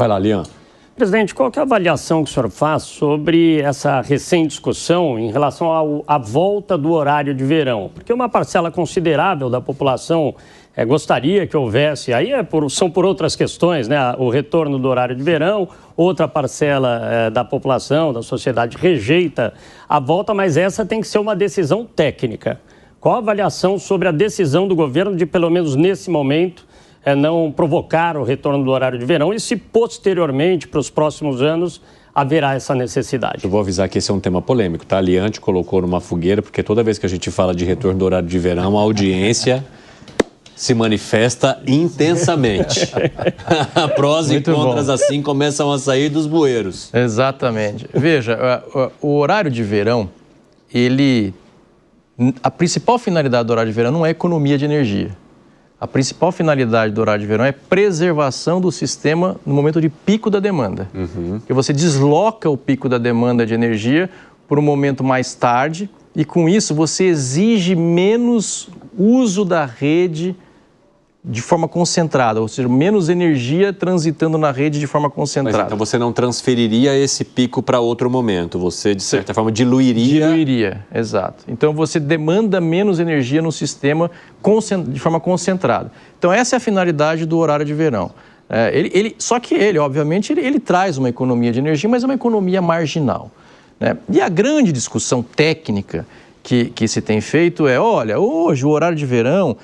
Vai lá, Lian. Presidente, qual que é a avaliação que o senhor faz sobre essa recente discussão em relação à volta do horário de verão? Porque uma parcela considerável da população gostaria que houvesse, aí são por outras questões, né? O retorno do horário de verão, outra parcela da população, da sociedade, rejeita a volta, mas essa tem que ser uma decisão técnica. Qual a avaliação sobre a decisão do governo de, pelo menos nesse momento, não provocar o retorno do horário de verão e se posteriormente, para os próximos anos, haverá essa necessidade? Eu vou avisar que esse é um tema polêmico, tá? A Lian te colocou numa fogueira, porque toda vez que a gente fala de retorno do horário de verão, a audiência se manifesta intensamente. Prós e contras assim começam a sair dos bueiros. Exatamente. Veja, o horário de verão, a principal finalidade do horário de verão não é economia de energia. A principal finalidade do horário de verão é preservação do sistema no momento de pico da demanda. Porque você desloca o pico da demanda de energia para um momento mais tarde e, com isso, você exige menos uso da rede de forma concentrada, ou seja, menos energia transitando na rede de forma concentrada. Mas então você não transferiria esse pico para outro momento, você de certa forma diluiria... Diluiria, exato. Então você demanda menos energia no sistema de forma concentrada. Então essa é a finalidade do horário de verão. Só que obviamente, ele traz uma economia de energia, mas é uma economia marginal, né? E a grande discussão técnica que se tem feito olha, hoje o horário de verão...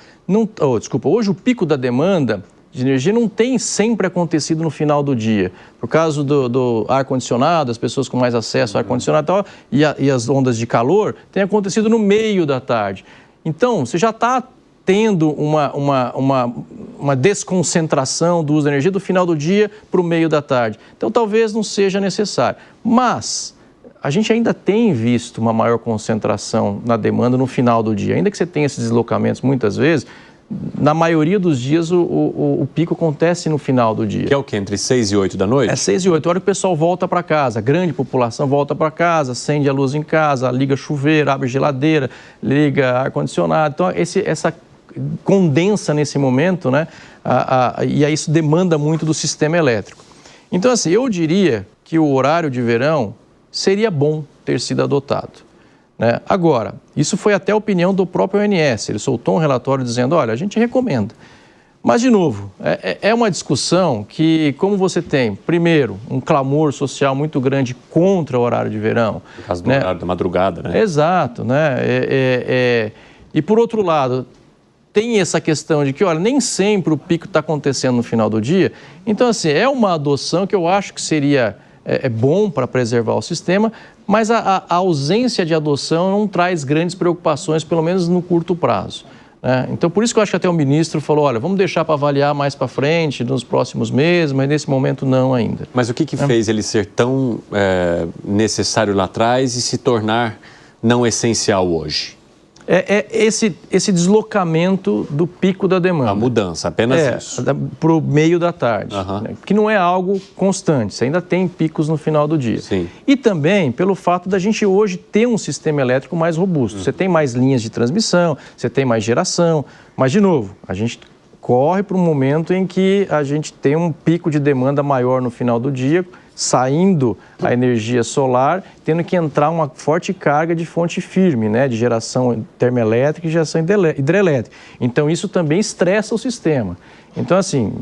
hoje o pico da demanda de energia não tem sempre acontecido no final do dia. Por causa do ar-condicionado, as pessoas com mais acesso ao ar-condicionado e as ondas de calor, tem acontecido no meio da tarde. Então, você já está tendo uma desconcentração do uso da energia do final do dia para o meio da tarde. Então, talvez não seja necessário. Mas a gente ainda tem visto uma maior concentração na demanda no final do dia. Ainda que você tenha esses deslocamentos muitas vezes, na maioria dos dias o pico acontece no final do dia. Que é o quê? Entre 6 e 8 da noite? É 6 e 8, a hora que o pessoal volta para casa, a grande população volta para casa, acende a luz em casa, liga chuveiro, abre geladeira, liga ar-condicionado. Então, essa condensa nesse momento, né? E aí isso demanda muito do sistema elétrico. Então, assim, eu diria que o horário de verão seria bom ter sido adotado, né? Agora, isso foi até a opinião do próprio ONS. Ele soltou um relatório dizendo, olha, a gente recomenda. Mas, de novo, é uma discussão que, como você tem, primeiro, um clamor social muito grande contra o horário de verão. No caso do horário da madrugada, né? Exato, né? E, por outro lado, tem essa questão de que, olha, nem sempre o pico está acontecendo no final do dia. Então, assim, é uma adoção que eu acho que seria... É bom para preservar o sistema, mas a ausência de adoção não traz grandes preocupações, pelo menos no curto prazo, né? Então, por isso que eu acho que até o ministro falou, olha, vamos deixar para avaliar mais para frente, nos próximos meses, mas nesse momento não ainda. Mas o que fez ele ser tão necessário lá atrás e se tornar não essencial hoje? Esse deslocamento do pico da demanda. A mudança, apenas isso. Para o meio da tarde, né? Que não é algo constante, você ainda tem picos no final do dia. Sim. E também pelo fato da gente hoje ter um sistema elétrico mais robusto. Você tem mais linhas de transmissão, você tem mais geração, mas, de novo, a gente corre para um momento em que a gente tem um pico de demanda maior no final do dia, saindo a energia solar, tendo que entrar uma forte carga de fonte firme, né, de geração termoelétrica e geração hidrelétrica. Então, isso também estressa o sistema. Então, assim,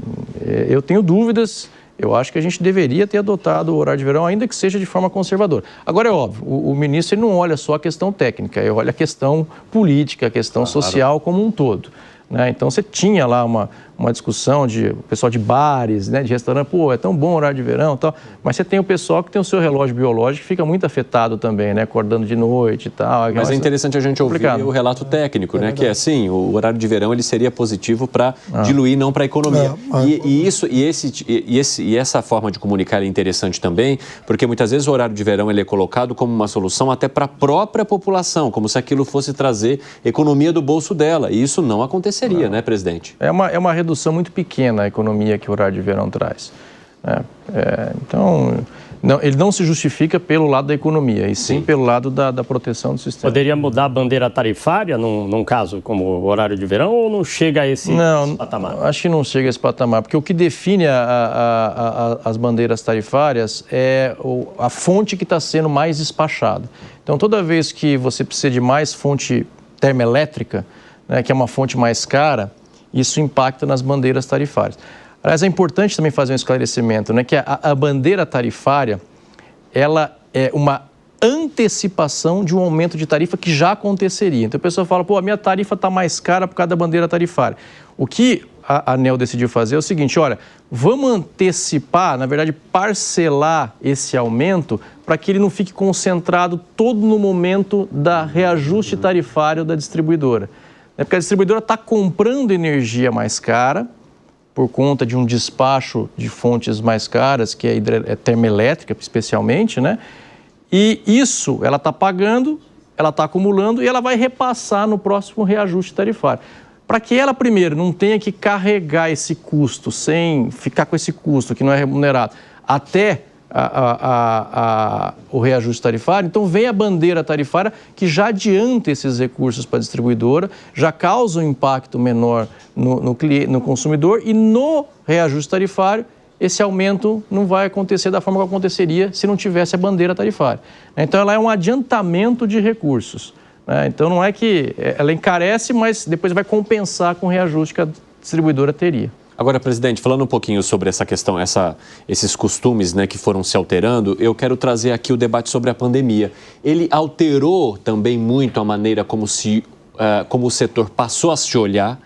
eu tenho dúvidas, eu acho que a gente deveria ter adotado o horário de verão, ainda que seja de forma conservadora. Agora, é óbvio, o ministro ele não olha só a questão técnica, ele olha a questão política, a questão social como um todo, né? Então, você tinha lá uma discussão de o pessoal de bares, né, de restaurante, pô, é tão bom o horário de verão e tal, mas você tem o pessoal que tem o seu relógio biológico que fica muito afetado também, né, acordando de noite e tal. Mas é interessante a gente ouvir o relato técnico, né, que é assim, o horário de verão ele seria positivo para diluir, não para a economia. E essa forma de comunicar é interessante também, porque muitas vezes o horário de verão ele é colocado como uma solução até para a própria população, como se aquilo fosse trazer economia do bolso dela, e isso não aconteceria, né, presidente? É uma redução muito pequena a economia que o horário de verão traz. Então, Não, ele não se justifica pelo lado da economia, e sim pelo lado da proteção do sistema. Poderia mudar a bandeira tarifária num caso como o horário de verão ou não chega a esse patamar? Não, acho que não chega a esse patamar, porque o que define as bandeiras tarifárias é a fonte que está sendo mais despachada. Então, toda vez que você precisa de mais fonte termoelétrica, né, que é uma fonte mais cara, isso impacta nas bandeiras tarifárias. Aliás, é importante também fazer um esclarecimento, né, que a bandeira tarifária, ela é uma antecipação de um aumento de tarifa que já aconteceria. Então, a pessoa fala, pô, a minha tarifa está mais cara por causa da bandeira tarifária. O que a ANEEL decidiu fazer é o seguinte, olha, vamos antecipar, na verdade, parcelar esse aumento para que ele não fique concentrado todo no momento da reajuste tarifário da distribuidora. Porque a distribuidora está comprando energia mais cara, por conta de um despacho de fontes mais caras, que é termoelétrica, especialmente, né? E isso ela está pagando, ela está acumulando e ela vai repassar no próximo reajuste tarifário. Para que ela, primeiro, não tenha que carregar esse custo, sem ficar com esse custo que não é remunerado, até o reajuste tarifário, então vem a bandeira tarifária que já adianta esses recursos para a distribuidora, já causa um impacto menor no consumidor e no reajuste tarifário esse aumento não vai acontecer da forma que aconteceria se não tivesse a bandeira tarifária. Então ela é um adiantamento de recursos. Então não é que ela encarece, mas depois vai compensar com o reajuste que a distribuidora teria. Agora, presidente, falando um pouquinho sobre essa questão, esses costumes, né, que foram se alterando, eu quero trazer aqui o debate sobre a pandemia. Ele alterou também muito a maneira como o setor passou a se olhar,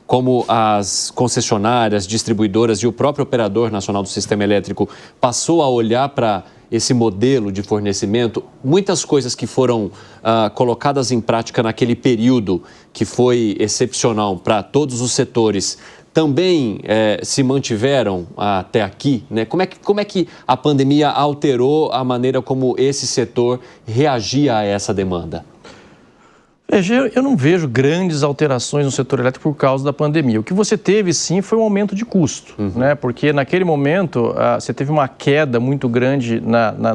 como as concessionárias, distribuidoras e o próprio operador nacional do sistema elétrico passou a olhar para esse modelo de fornecimento. Muitas coisas que foram colocadas em prática naquele período que foi excepcional para todos os setores também se mantiveram até aqui, né? Como é que a pandemia alterou a maneira como esse setor reagia a essa demanda? Veja, eu não vejo grandes alterações no setor elétrico por causa da pandemia. O que você teve, sim, foi um aumento de custo, né? Porque naquele momento você teve uma queda muito grande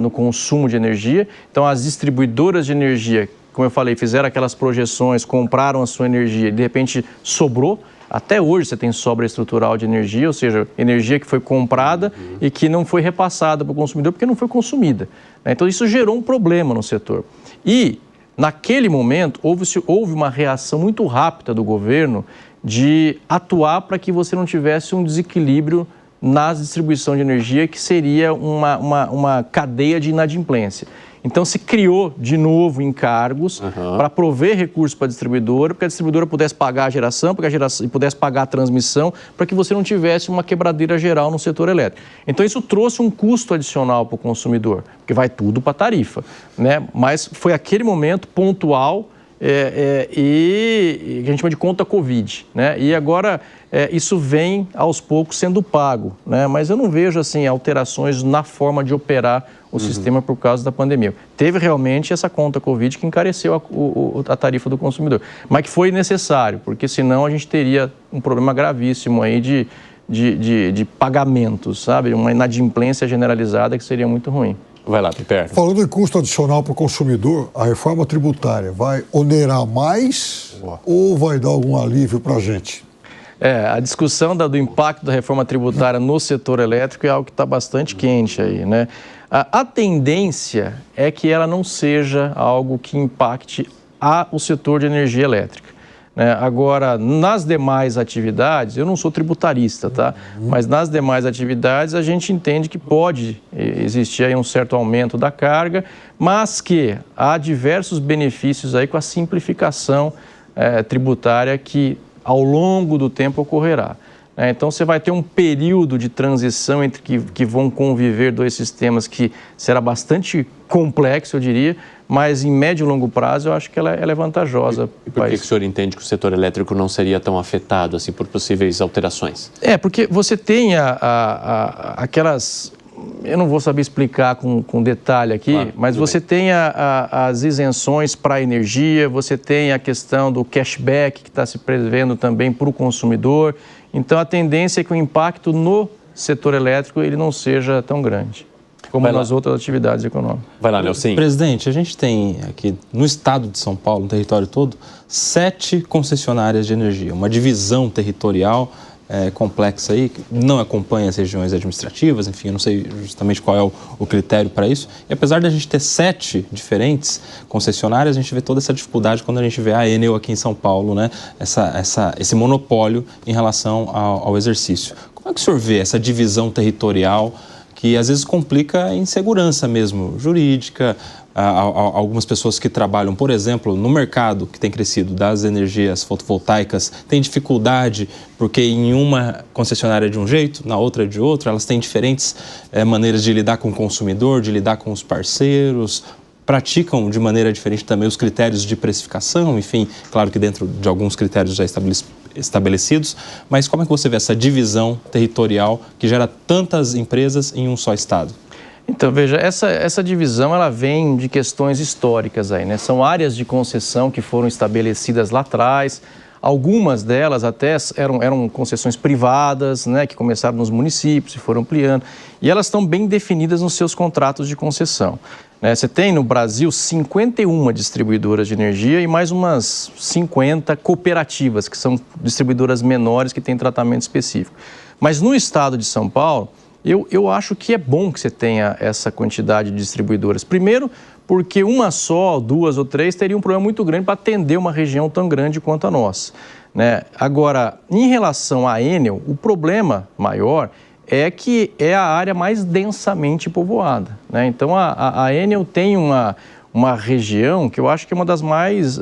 no consumo de energia. Então, as distribuidoras de energia, como eu falei, fizeram aquelas projeções, compraram a sua energia e, de repente, sobrou. Até hoje você tem sobra estrutural de energia, ou seja, energia que foi comprada e que não foi repassada para o consumidor porque não foi consumida. Então, isso gerou um problema no setor. E, naquele momento, houve uma reação muito rápida do governo de atuar para que você não tivesse um desequilíbrio na distribuição de energia, que seria uma cadeia de inadimplência. Então, se criou de novo encargos para prover recursos para a distribuidora, porque a distribuidora pudesse pagar a geração, e pudesse pagar a transmissão, para que você não tivesse uma quebradeira geral no setor elétrico. Então, isso trouxe um custo adicional para o consumidor, porque vai tudo para a tarifa, né? Mas foi aquele momento pontual e que a gente chama de conta Covid, né? E agora isso vem aos poucos sendo pago, né? Mas eu não vejo assim alterações na forma de operar o sistema por causa da pandemia. Teve realmente essa conta Covid que encareceu a tarifa do consumidor, mas que foi necessário, porque senão a gente teria um problema gravíssimo aí de pagamentos, sabe? Uma inadimplência generalizada que seria muito ruim. Vai lá, Piperno. Falando em custo adicional para o consumidor, a reforma tributária vai onerar mais ou vai dar algum alívio para a gente? A discussão do impacto da reforma tributária no setor elétrico é algo que está bastante quente aí, né? A tendência é que ela não seja algo que impacte o setor de energia elétrica. Agora, nas demais atividades, eu não sou tributarista, tá? Mas nas demais atividades a gente entende que pode existir aí um certo aumento da carga, mas que há diversos benefícios aí com a simplificação tributária que ao longo do tempo ocorrerá. Então, você vai ter um período de transição entre que vão conviver dois sistemas que será bastante complexo, eu diria, mas em médio e longo prazo eu acho que ela é vantajosa. E por que o senhor entende que o setor elétrico não seria tão afetado assim por possíveis alterações? Porque você tem aquelas... Eu não vou saber explicar com detalhe aqui, mas você tem as isenções para a energia, você tem a questão do cashback que está se prevendo também para o consumidor. Então, a tendência é que o impacto no setor elétrico ele não seja tão grande. como nas outras atividades econômicas. Vai lá, Nelson. Presidente, a gente tem aqui no estado de São Paulo, no território todo, 7 concessionárias de energia, uma divisão territorial complexa aí, que não acompanha as regiões administrativas, enfim, eu não sei justamente qual é o critério para isso. E apesar de a gente ter 7 diferentes concessionárias, a gente vê toda essa dificuldade quando a gente vê a Enel aqui em São Paulo, né? Esse monopólio em relação ao exercício. Como é que o senhor vê essa divisão territorial que às vezes complica a insegurança mesmo, jurídica? Algumas pessoas que trabalham, por exemplo, no mercado que tem crescido das energias fotovoltaicas, têm dificuldade porque em uma concessionária é de um jeito, na outra é de outro, elas têm diferentes maneiras de lidar com o consumidor, de lidar com os parceiros, praticam de maneira diferente também os critérios de precificação, enfim, claro que dentro de alguns critérios já estabelecidos, mas como é que você vê essa divisão territorial que gera tantas empresas em um só estado? Então, veja, essa divisão ela vem de questões históricas aí, né? São áreas de concessão que foram estabelecidas lá atrás, algumas delas até eram concessões privadas, né? Que começaram nos municípios e foram ampliando, e elas estão bem definidas nos seus contratos de concessão. Você tem no Brasil 51 distribuidoras de energia e mais umas 50 cooperativas, que são distribuidoras menores que têm tratamento específico. Mas no estado de São Paulo, eu acho que é bom que você tenha essa quantidade de distribuidoras. Primeiro, porque uma só, 2 ou 3 teria um problema muito grande para atender uma região tão grande quanto a nossa, né? Agora, em relação à Enel, o problema maior é que é a área mais densamente povoada, né? Então, a Enel tem uma região que eu acho que é uma das mais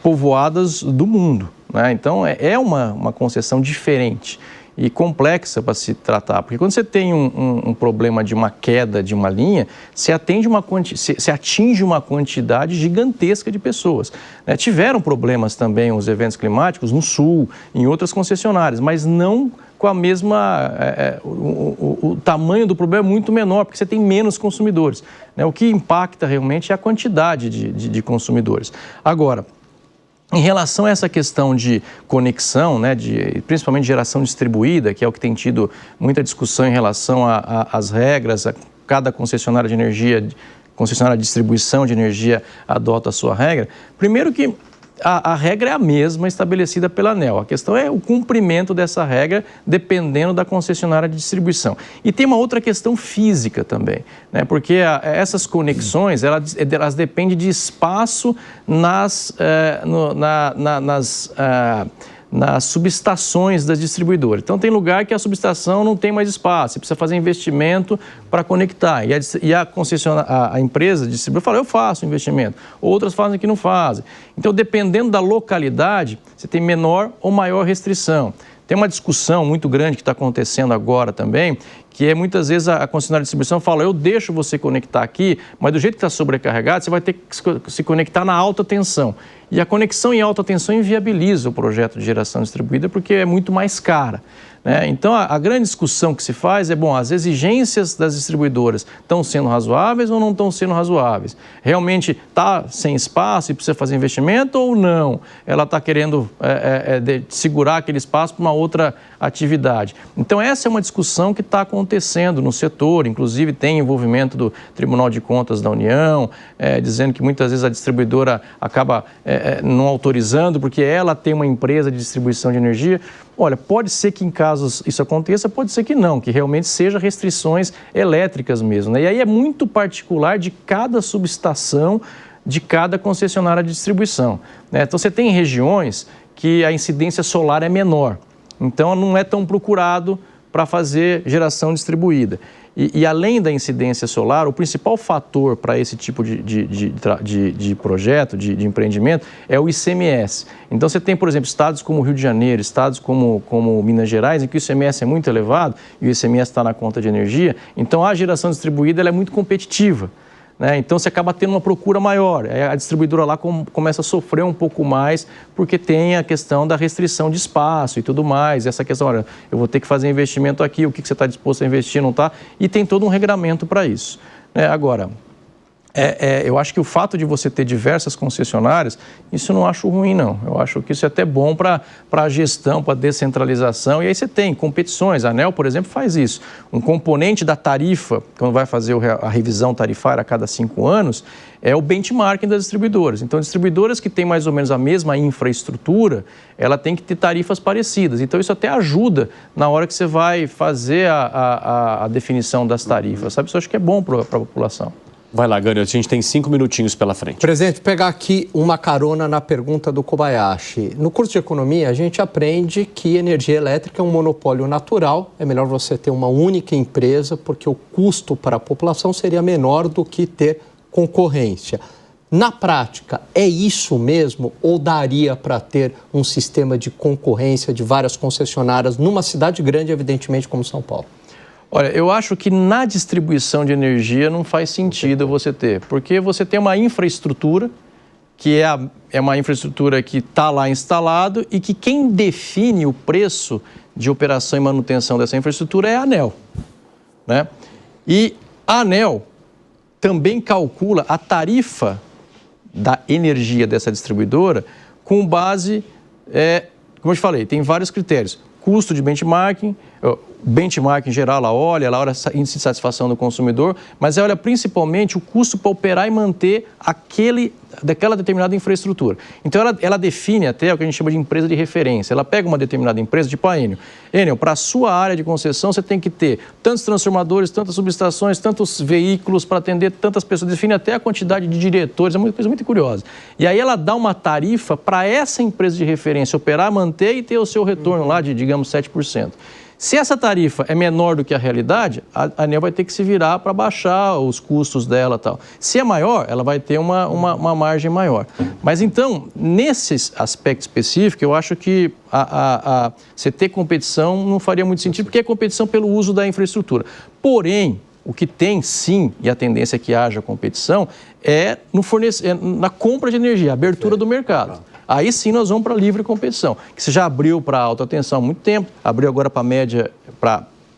povoadas do mundo, né? Então, é uma concessão diferente e complexa para se tratar, porque quando você tem um problema de uma queda de uma linha, se atinge uma quantidade gigantesca de pessoas, né? Tiveram problemas também os eventos climáticos no sul, em outras concessionárias, mas não com a mesma... o tamanho do problema é muito menor, porque você tem menos consumidores, né? O que impacta realmente é a quantidade de consumidores. Agora, em relação a essa questão de conexão, né, principalmente geração distribuída, que é o que tem tido muita discussão em relação às regras, cada concessionária de energia, concessionária de distribuição de energia adota a sua regra. Primeiro que a regra é a mesma estabelecida pela ANEEL. A questão é o cumprimento dessa regra dependendo da concessionária de distribuição. E tem uma outra questão física também, né? Porque essas conexões, elas dependem de espaço nas subestações das distribuidoras. Então, tem lugar que a subestação não tem mais espaço, você precisa fazer investimento para conectar. E a empresa de distribuidora fala, eu faço investimento. Outras fazem que não fazem. Então, dependendo da localidade, você tem menor ou maior restrição. Tem uma discussão muito grande que está acontecendo agora também, que é muitas vezes a concessionária de distribuição fala, eu deixo você conectar aqui, mas do jeito que está sobrecarregado, você vai ter que se conectar na alta tensão. E a conexão em alta tensão inviabiliza o projeto de geração distribuída porque é muito mais cara, né? Então, a grande discussão que se faz é, as exigências das distribuidoras estão sendo razoáveis ou não estão sendo razoáveis? Realmente está sem espaço e precisa fazer investimento ou não? Ela está querendo segurar aquele espaço para uma outra atividade. Então, essa é uma discussão que está acontecendo no setor, inclusive tem envolvimento do Tribunal de Contas da União, dizendo que muitas vezes a distribuidora acaba não autorizando porque ela tem uma empresa de distribuição de energia. Olha, pode ser que em casos isso aconteça, pode ser que não, que realmente seja restrições elétricas mesmo, né? E aí é muito particular de cada subestação, de cada concessionária de distribuição, né? Então você tem regiões que a incidência solar é menor, então não é tão procurado para fazer geração distribuída. E além da incidência solar, o principal fator para esse tipo de projeto, de empreendimento, é o ICMS. Então, você tem, por exemplo, estados como o Rio de Janeiro, estados como Minas Gerais, em que o ICMS é muito elevado e o ICMS está na conta de energia. Então, a geração distribuída ela é muito competitiva, né? Então, você acaba tendo uma procura maior. A distribuidora lá começa a sofrer um pouco mais porque tem a questão da restrição de espaço e tudo mais. Essa questão, olha, eu vou ter que fazer investimento aqui, o que você está disposto a investir, não está? E tem todo um regramento para isso, né? Agora, Eu acho que o fato de você ter diversas concessionárias, isso eu não acho ruim, não. Eu acho que isso é até bom para a gestão, para a descentralização. E aí você tem competições. A ANEEL, por exemplo, faz isso. Um componente da tarifa, quando vai fazer a revisão tarifária a cada 5 anos, é o benchmarking das distribuidoras. Então, distribuidoras que têm mais ou menos a mesma infraestrutura, ela tem que ter tarifas parecidas. Então, isso até ajuda na hora que você vai fazer a definição das tarifas, sabe? Isso eu acho que é bom para a população. Vai lá, Gânio, a gente tem 5 minutinhos pela frente. Presidente, pegar aqui uma carona na pergunta do Kobayashi. No curso de economia, a gente aprende que energia elétrica é um monopólio natural. É melhor você ter uma única empresa, porque o custo para a população seria menor do que ter concorrência. Na prática, é isso mesmo ou daria para ter um sistema de concorrência de várias concessionárias numa cidade grande, evidentemente, como São Paulo? Olha, eu acho que na distribuição de energia não faz sentido você ter, porque você tem uma infraestrutura, que é uma infraestrutura que está lá instalado e que quem define o preço de operação e manutenção dessa infraestrutura é a ANEEL, né? E a ANEEL também calcula a tarifa da energia dessa distribuidora com base, como eu te falei, tem vários critérios. Custo de benchmarking, benchmarking em geral, ela olha índice de satisfação do consumidor, mas ela olha principalmente o custo para operar e manter daquela determinada infraestrutura. Então, ela define até o que a gente chama de empresa de referência. Ela pega uma determinada empresa, tipo a Enel. Enel, para a sua área de concessão, você tem que ter tantos transformadores, tantas subestações, tantos veículos para atender tantas pessoas. Define até a quantidade de diretores, é uma coisa muito curiosa. E aí ela dá uma tarifa para essa empresa de referência operar, manter e ter o seu retorno lá de, digamos, 7%. Se essa tarifa é menor do que a realidade, a ANEEL vai ter que se virar para baixar os custos dela e tal. Se é maior, ela vai ter uma margem maior. Mas então, nesse aspecto específico, eu acho que você ter competição não faria muito sentido, porque é competição pelo uso da infraestrutura. Porém, o que tem sim, e a tendência é que haja competição, é na compra de energia, a abertura do mercado. Aí sim nós vamos para livre competição, que você já abriu para alta tensão há muito tempo, abriu agora para média,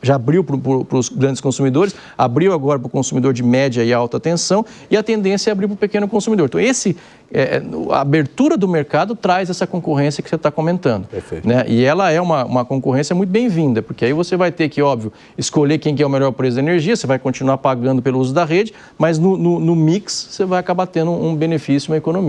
já abriu para os grandes consumidores, abriu agora para o consumidor de média e alta tensão, e a tendência é abrir para o pequeno consumidor. Então a abertura do mercado traz essa concorrência que você está comentando. Perfeito. Né? E ela é uma concorrência muito bem-vinda, porque aí você vai ter que, óbvio, escolher quem que é o melhor preço da energia, você vai continuar pagando pelo uso da rede, mas no mix você vai acabar tendo um benefício, uma economia.